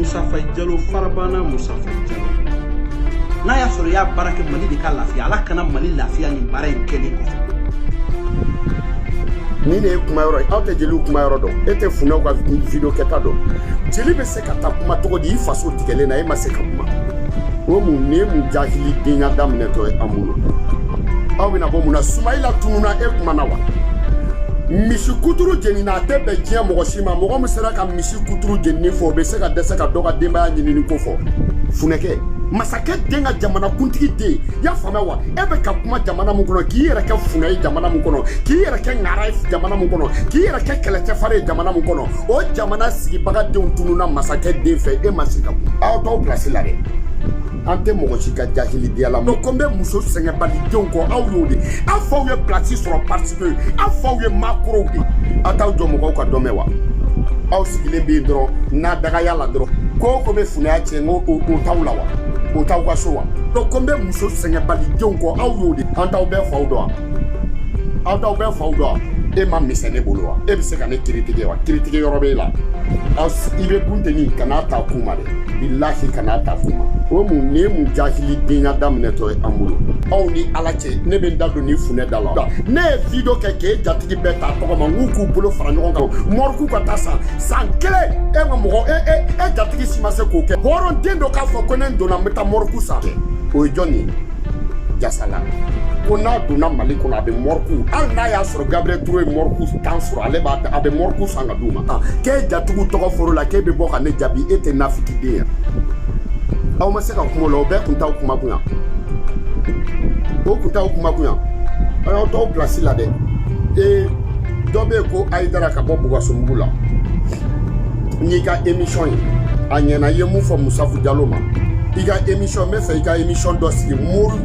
Moussa Faye Diallo farabana Moussa Faye Diallo n'a y'a sɔrɔ i y'a baara kɛ Mali de ka lafiya Ala kana Mali lafiya nin baara in kɛlen kɔfɛ ni ne kuma yɔrɔ aw tɛ jeliw kuma yɔrɔ dɔn e tɛ funɛw ka video kɛta dɔn jeli bɛ se ka taa kuma cogo di i faso tigɛlen na e ma se ka kuma o mun ne mun jahili denya daminɛtɔ ye an bolo aw bɛna bɔ mun na Sumayila tununa e kuma na wa misi kuturu jenina a tɛ bɛn diɲɛ mɔgɔ si ma mɔgɔ min sera ka misi kuturu jenini fɔ o bɛ se ka dɛsɛ ka dɔ ka denbaya ɲinini ko fɔ funɛkɛ masakɛ den ka jamana kuntigi den y'a faamuya wa e bɛ ka kuma jamana mun kɔnɔ k'i yɛrɛ kɛ funɛ ye jamana mun kɔnɔ k'i yɛrɛ kɛ ŋara ye jamana mun kɔnɔ k'i yɛrɛ kɛ kɛlɛcɛfarin ye jamana mun kɔnɔ o jamana sigibagadenw tununa masakɛ den fɛ e ma se ka kuma aw t'aw pilasi la dɛ an tɛ mɔgɔ si ka jahilidenya la ko n bɛ muso sɛgɛnbalidenw kɔ aw y'o de aw faw ye pilasi sɔrɔ parce que aw faw ye maakɔrɔw de aw t'aw jɔ mɔgɔw ka dɔn mɛn wa aw sigilen bɛ yen dɔrɔn n'a dagaya la dɔrɔn ko o ko bɛ funɛya tiɲɛ n ko o t'aw la wa o t'aw ka so wa ko n bɛ muso sɛgɛnbalidenw kɔ aw y'o de an t'aw bɛɛ faw dɔn wa aw t'aw bɛɛ faw dɔn wa e ma misɛn ne bolo wa e bɛ se ka ne kiritigɛ wa kiritigɛ yɔrɔ b'e la aw i bɛ bunteni kan'a ta kun ma dɛ bilahi kan'a ta kun ma o mun ne mun jahilidenya daminɛtɔ ye an bolo aw ni Ala cɛ ne bɛ n da don ni funɛ da la ne ye video kɛ k'e jatigi bɛɛ ta tɔgɔ ma n k'u k'u bolo fara ɲɔgɔn kan mɔriku ka taa san kelen e ma mɔgɔ e jatigi si ma se k'o kɛ hɔrɔnden dɔ k'a fɔ ko ne donna n bɛ taa mɔriku san o ye jɔn ye Jasala ko n'a donna Mali kɔnɔ a bɛ mɔriku hali n'a y'a sɔrɔ Gabriel Touré ye mɔriku tan sɔrɔ ale a bɛ mɔriku san ka d'u ma k'e jatigiw tɔgɔ fɔrɔ la k'e bɛ bɔ ka ne jaabi e tɛ nafiki den ye aw ma se ka kuma o la o bɛɛ tun t'aw kuma kun yan o tun t'aw kuma kun yan aw y'aw t'aw pilasi la dɛ dɔ bɛ yen ko Ayidara ka bɔ Bugasumugu la n'i ka émission ye a ɲɛna i ye mun fɔ Musafu Jalo ma i ka émission n bɛ fɛ i ka émission dɔ sigi Mori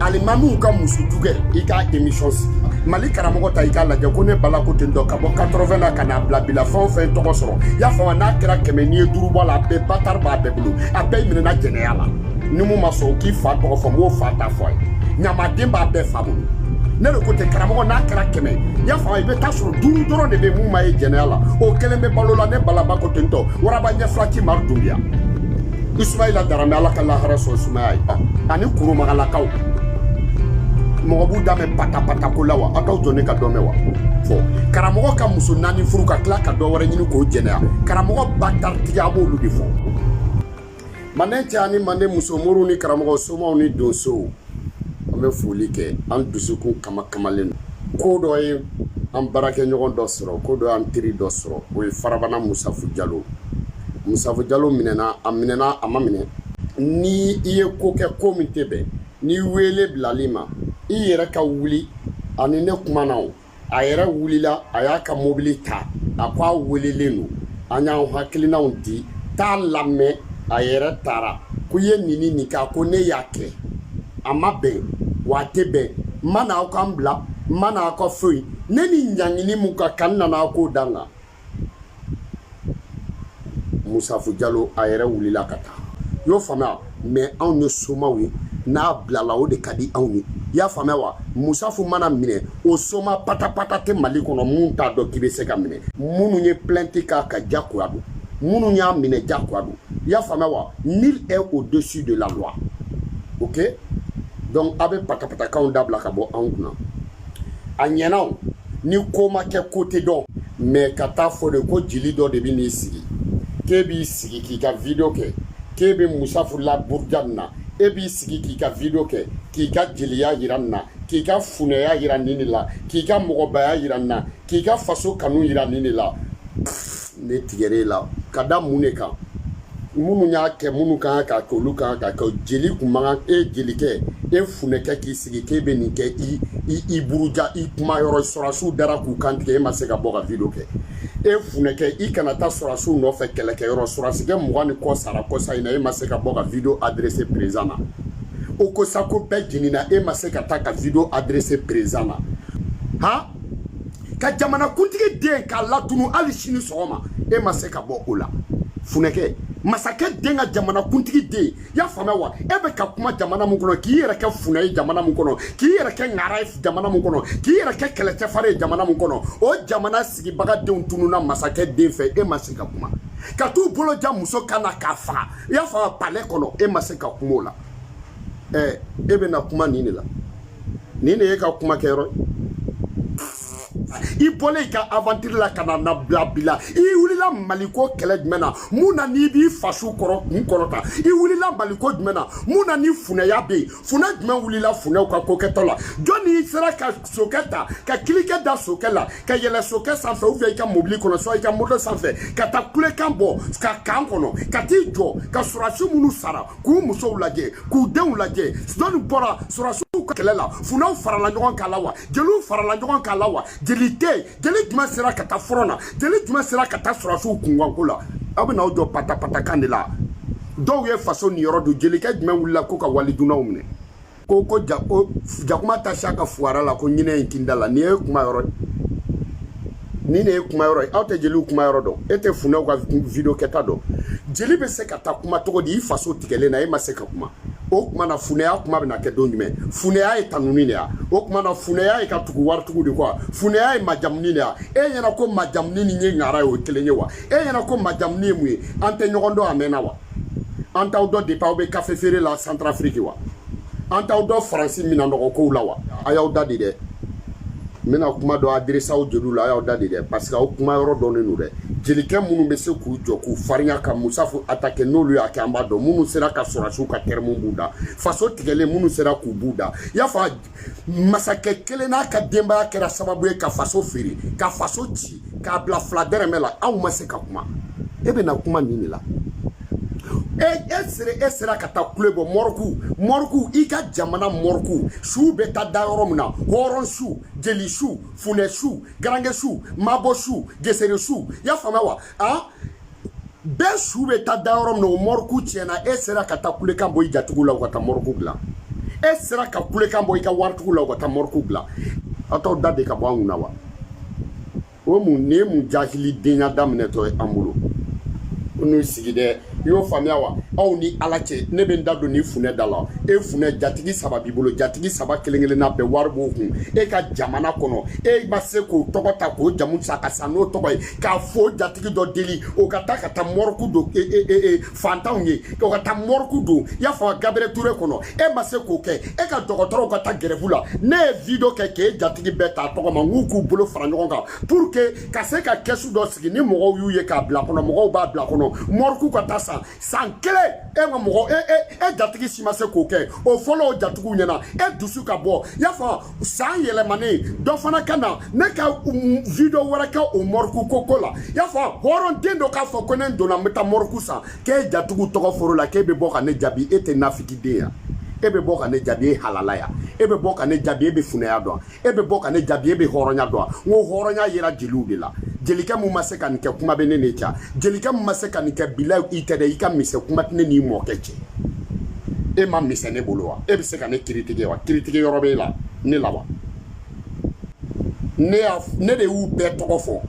alimamiw ka muso juguya i ka émission sigi Mali karamɔgɔ ta i k'a lajɛ ko ne bala ko ten dɔ ka bɔ 80 na ka n'a bila bila fɛn o fɛn tɔgɔ sɔrɔ y'a faamu n'a kɛra 100 n'i ye 5 bɔ a la a bɛɛ batari b'a bɛɛ bolo a bɛɛ minɛna jɛnɛya la ni mun ma sɔn k'i fa tɔgɔ fɔ n b'o fa ta fɔ a ye ɲamaden b'a bɛɛ fa bolo ne de ko ten karamɔgɔ n'a kɛra 100 y'a faamu i bɛ taa sɔrɔ 5 dɔrɔn de bɛ mun ma ye jɛnɛya la o kelen bɛ balo la ne balaba ko ten tɔ waraba ɲɛfilaki Maru Dunbiya Ismaila Darame Ala ka lahara sɔn Sumaya ye ani Kurumagalakaw mɔgɔ b'u damɛ patapata ko la wa a t'aw jɔ ne ka dɔn mɛn wa fɔ karamɔgɔ ka muso 4 furu ka tila ka dɔ wɛrɛ ɲini k'o jɛnɛya karamɔgɔ bataritigi a b'olu de fɔ manden cɛ ani manden muso moriw ni karamɔgɔ somaw ni donsow an bɛ foli kɛ an dusukun kamalen ko dɔ ye an baarakɛɲɔgɔn dɔ sɔrɔ ko dɔ y'an teri dɔ sɔrɔ o ye farabana Musafu Jalo minɛna a ma minɛ ni i ye ko kɛ ko min tɛ bɛn ni wele bilali ma i yɛrɛ ka wuli ani ne kumana o a yɛrɛ wulila a y'a ka mobili ta a ko a welelen don an y'an hakilinaw di t'a lamɛn a yɛrɛ taara ko ye nin k'a ko ne y'a kɛ a ma bɛn wa a tɛ bɛn n ma n'aw kan bila n ma n'aw ka foyi ne ni ɲangini mun ka kan nana aw k'o dan kan Musafu Jalo a yɛrɛ wulila ka taa y'o faamuya mais anw ye somaw ye n'a bilala o de ka di anw ye i y'a faamuya wa Musafu mana minɛ o soma patapata tɛ Mali kɔnɔ mun t'a dɔn k'i bɛ se ka minɛ minnu ye plainte k'a ka jagoya don minnu y'a minɛ jagoya don i y'a faamuya wa nul est au-dessus de la loi ok donc a bɛ patapatakanw dabila ka bɔ anw kunna a ɲɛna ni ko ma kɛ ko tɛ dɔn mais ka taa fɔ de ko jeli dɔ de bɛ n'i sigi k'e b'i sigi k'i ka video kɛ k'e bɛ Musafu la Burja nin na e b'i sigi k'i ka video kɛ k'i ka jeliya yira nin na k'i ka funɛya yira nin de la k'i ka mɔgɔbaya yira nin na k'i ka faso kanu yira nin de la ne tigɛr'e la ka da mun de kan minnu y'a kɛ minnu kan ka kɛ olu kan ka kɛ jeli kun man kan e jelikɛ e funɛkɛ k'i sigi k'e bɛ nin kɛ i buruja i kuma yɔrɔ sɔrɔsiw dara k'u kantigɛ e ma se ka bɔ ka video kɛ e funɛkɛ i kana taa sɔrɔsiw nɔfɛ kɛlɛkɛyɔrɔ sɔrɔsikɛ 20 ni kɔ sara kɔsa in na e ma se ka bɔ ka video adressé président na o ko sa ko bɛɛ jenina e ma se ka taa ka video adressé président na ha ka jamana kuntigi den k'a latunu hali sini sɔgɔma e ma se ka bɔ o la funɛkɛ masakɛ den ka jamana kuntigi den y'a faamuya wa e bɛ ka kuma jamana mun kɔnɔ k'i yɛrɛ kɛ funɛ ye jamana mun kɔnɔ k'i yɛrɛ kɛ ŋara ye jamana mun kɔnɔ k'i yɛrɛ kɛ kɛlɛcɛfarin ye jamana mun kɔnɔ o jamana sigibaga denw tununa masakɛ den fɛ e ma se ka kuma ka tu bolo ja muso kana ka fa ya fa palais kono e ma se ka kuma la e be na kuma nini la nini e ka kuma kero i bole ka aventure la kana na blabila i wulila maliko kele jmena muna ni bi fasu koro nkorota i wulila maliko jmena muna ni fune ya be fune jmen wulila fune ka koketola joni sera ka soketa ka klike da sokela ka yele soke sanfe ou via ka mobile kono so ka moto sanfe ka ta kule kambo ka kankono ka ti jo ka surasu munu sara ku muso ulaje ku den ulaje doni bora surasu kelela fune farala nyogon kalawa jelu farala nyogon kalawa jeli juma sera kata frona jeli juma sera kata surasu kungwankula abuna ojo pata kandela do ye façon ni yoro do jeli ka juma wula ko ka waliduna umne ko jakuma ta shaka fuara la ko nyine nkindala ni e kuma yoro ni ne kuma yoro awte jeli kuma yoro do ete funa ko video keta do jeli be se kata kuma to di façon tikele na e ma se ka kuma o kuma na funea kuma be na ke do nyime funea e tanuni ya o kuma na funea e ka tugu war tugu de kwa funea e majamni ya e yana ko majamni ni nye ngara o telenye wa e yana ko majamni mu ante nyogondo amena wa anta o do de pa o be café ferré la Centrafrique wa anta o do France mina ndo ko la wa aya o dadi de mina kuma do adressa o jelu la aya o dadi de parce que o kuma yoro do ne nu de jelike munu be se ku joku farinya ka musafu attaquer no lu ya kamba do munu sera ka sorasu ka termo buda faso tigele munu sera ku buda ya fa masake kele na ka demba kera sababu ka faso firi ka faso ci ka bla fladere mela aw maseka kuma ebe na kuma nini la esere kata kulebo morku ika jamana morku shu beta daoro muna horon shu jeli shu fune shu garange shu mabo shu gesere shu ya famawa be shu beta daoro muna morku chena esere kata kule kambo ijatugula kata morku gla esere ka kule kambo ika wartugula kata morku gla ato dade ka bwa unawa o mu ne mu jahili dinya damne to amulo unu sigide yo famia wa aw ni alache ne be ndado ni fune dala e fune jatigi saba bibolo jatigi saba kelengele na be warbo hu e ka jamana kono e ba se ko togota ko jamu saka sano togoy ka fo jatigi do deli o kata morku do fantawnye o kata morku do ya fa Gabriel Touré kono e ba se ko ke e ka dogotoro kata gerevula ne video ke jatigi beta togo ma nguku bolo franjonga pour que ka se ka kesu do sigi ni mo yu ye ka bla kono mo ba bla kono morku kata san kele e mo jatigi simase ko ke o folo jatugu nyana e dusu ka bo ya fa san yele mane do fana kana ne ka video wara ka o morku kokola ya fa horon dendo ka fo konen do na meta morku sa ke jatugu togo foro la ke be bo ka ne jabi ete nafiki de ya ebe bo ka ne jabi halala ya ebe bo ka ne jabi ebe fune ya do ebe bo ka ne jabi ebe horonya do wo horonya yira jilu de la jelika mu maseka nke kuma be ne necha jelika mu maseka nke bila itede ika mise kuma tne ni mo keche e ma mise ne bolowa ebe se ka ne critique yorobe la ne lawa ne de u be tokofo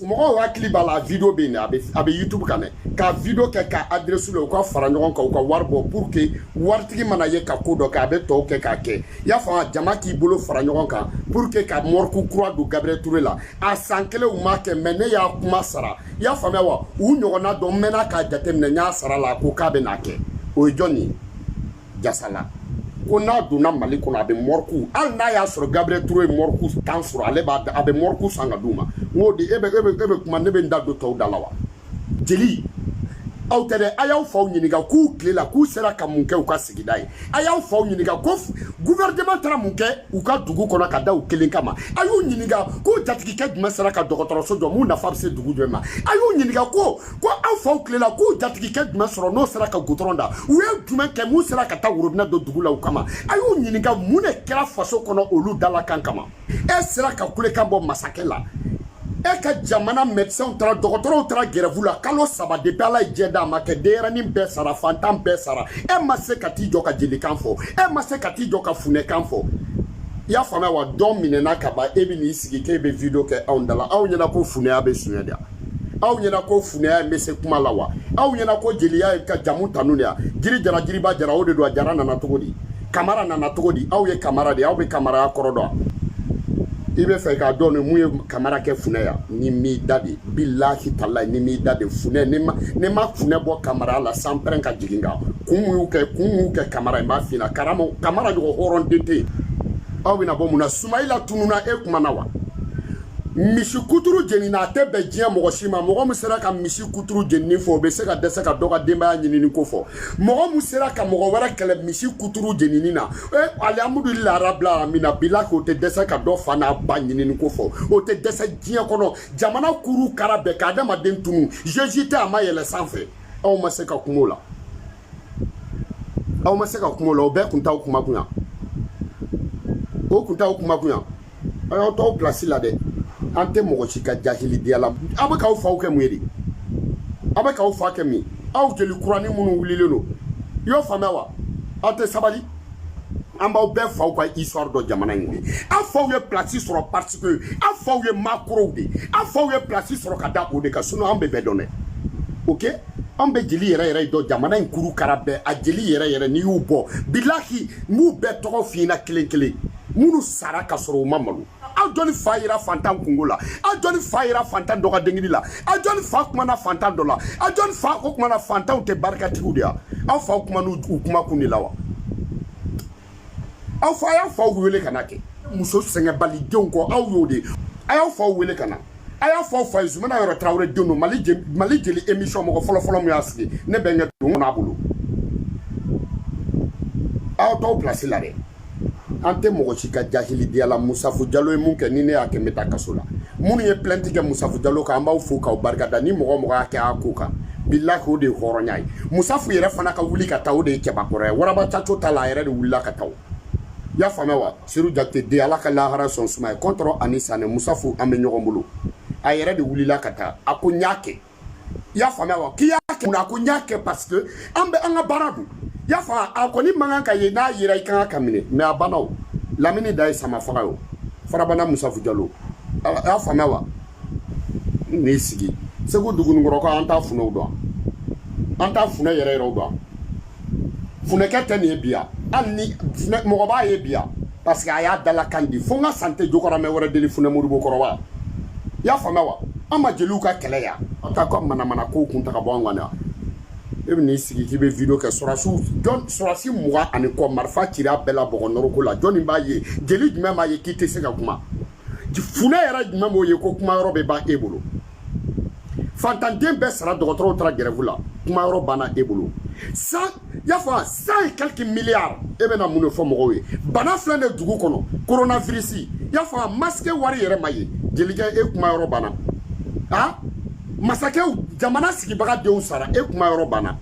mo wa kliba la video be ne abe YouTube kane ka video ke ka adresse le ko fara nyon ka ko warbo pour que wartigi mana ye ka kodo ka be to ke ka ke ya fa jama ki bolo fara nyon ka pour que ka morku croix do Gabriel Touré la a sankele u make mene ya kuma sara ya fa mewa u nyona do mena ka jatemne nya sara la ko ka be na ke o joni jasala ko na do na mali ko na be morku al na ya soro Gabriel Touré morku tan soro ale ba abe morku sanga duma ngodi ebe kuma ne be ndado to dalawa jeli autere ayaw faw nyiniga ku klela ku sera ka munke u ka sigidai ayaw faw nyiniga ko gouvernement tra munke u ka dugu kono ka da u kelen kama ayu nyiniga ko jatiki ke duma sera ka dokotoro so do mu na fabse dugu dwema ayu nyiniga ko aw faw klela ku jatiki ke duma soro no sera ka gotoronda u e duma ke mu sera ka ta wurubna do dugu la u kama ayu nyiniga mu ne kera faso kono olu dala kan kama e sera ka kule ka bo masakela e ka jamana médecin tra docteur tra gerevula kalo saba de bala jeda ma ke derani be sara fantam be sara e ma se kati joka jeli kanfo e ma se kati joka fune kanfo ya fama wa dom minena kaba e bi ni sigi ke be video ke ondala aw nyana ko fune abe sunyada aw nyana ko fune ya mese kuma lawa aw nyana ko jeli ya ka jamu tanunya jiri jara jiri ba jara ode do jara na togodi kamara na togodi aw ye kamara de aw be kamara korodo ibe fe ka don mu kamara ke fune ya ni mi dadi billahi taala ni mi dadi fune ne ma fune bo kamara la sampren ka jiginga kumu ke kamara ma fina kamara do horon dete awina bo muna sumaila tununa e kuma na wa misi kuturu jeni na te be jiya mogo shima mogo musera ka misi kuturu jeni fo be se ka dese ka doga demba nyini ni ko fo mogo musera ka mogo wara kele misi kuturu jeni ni na alhamdulillah rabbil alamin bila ko te dese ka do fana ba nyini ni ko fo o te dese jiya kono jamana kuru karabe ka dama den tunu jejite ama yele sanfe aw ma se ka kumola o be kunta o kuma kunya ayo to place la de ante mogo chika jahili diala abaka o fawke mwedi abaka o fake mi aw jeli kurani munu wulilelo yo famewa ante sabali amba o be fawka histoire do jamana ngi a fawye place sur parce que a fawye macro de a fawye place sur kada o de ka suno ambe be donné OK ambe jeli yere do jamana nkuru karabe a jeli yere ni ubo bilahi mu be to fina kele munu sara ka soro mamalu a joni fayira fantan kungola a joni fayira fantan doga dengini la a joni fa kuma na fantan dola a joni fa kuma na fantan te barkati udia a fa kuma nu kuma kunila wa a fa ya fa wele kanake muso senga bali jonko aw yode a fa wele kana a fa fa izuma yoro trawre dono mali jeli émission mo folo mu yasiki ne benga do na bulu a to place la de ante mogo chika jahili diala Musafu Jallo e munke ni ne ake meta kasola munu ye plainte ke Musafu Jallo ka amba ufu ka barkada ni mogo ake akuka billahi o de horonyai Musafu yere fana ka wuli ka taw de ke bakore waraba chacho tala yere de wula ka taw ya famewa siru jakte de ala ka lahara son suma contre Anisa ne Musafu ambe nyogombulu a yere de wuli la ka ta akunyake ya famewa kiyake na akunyake parce que ambe anga baradu ya fa akoni mangaka ye na yira ikanga kamine me abanaw lamini dai sama farayo farabana Musafu Jallo ya fa mewa ni sigi sego dugun ngoro ko anta funo do anta funo yere do funo kete ne bia anni mo ba ye bia parce que aya dala kandi fonga santé jokora me wora deli funo mudu bokoro wa ya fa mewa ama jeluka kele ya ata ko mana ko kunta ka bo ngwana ebni sigi kibe video ke sorasi muga ani ko marfa tira bela bogonoro ko la joni ba ye jeli dum ma ye kite se ka kuma di funa era dum mo ye ko kuma robe ba ebolo fantantem be sara dogotro tra grève la kuma roba na ebolo ça ya fa 100 quelques milliards ebena muno fo mo we bana flande dugu kono coronavirus ya fa masque wari yere maye jeli ga e kuma roba na ha masake jamana sigi baga de usara e kuma yoro bana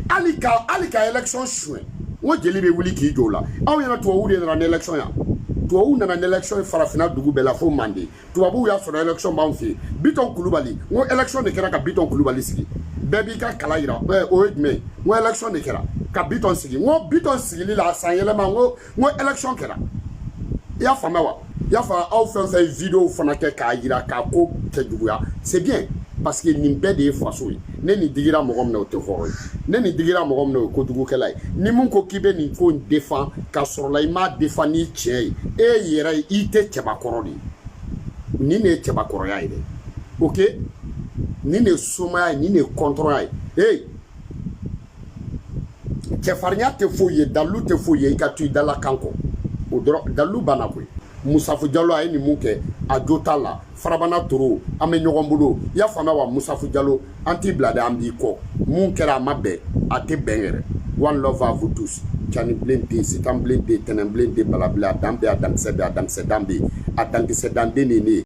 alika election chouin wo jeli be wuli ki jola aw yana to wuri na election ya to wu na election farafina dugu bela fo mande to babu ya so election ba nfi Biton Kulubali wo election de kera ka Biton Kulubali sigi bebi ka kala ira o edme wo election de kera ka Biton sigi wo Biton sigi la sanyele ma wo election kera ya famewa ya fa aw fait vidéo fana ke ka ira ka ko te duguya c'est bien parce que ni be de faso ne ni digira mogom na o te horoy ne ni digira mogom na ko dugu kelay ni mun ko kibe ni ko défend ka sorola ma défend ni chey e yere ite cheba korodi ni ne cheba koroya ide OK ni ne soma ni ne contrôle hey che farnya te foye dalu te foye ka tu dala kanko o dalu banakwe Musafu Jallo ay ni muke a jotala farabana toro ame nyogombulu ya fama wa Musafu Jallo anti blade ambi ko mun kera mabbe ate bengere one love à vous tous chani blende c'est un blende tenem blende balabla dambe adam sedambe adam sedande nene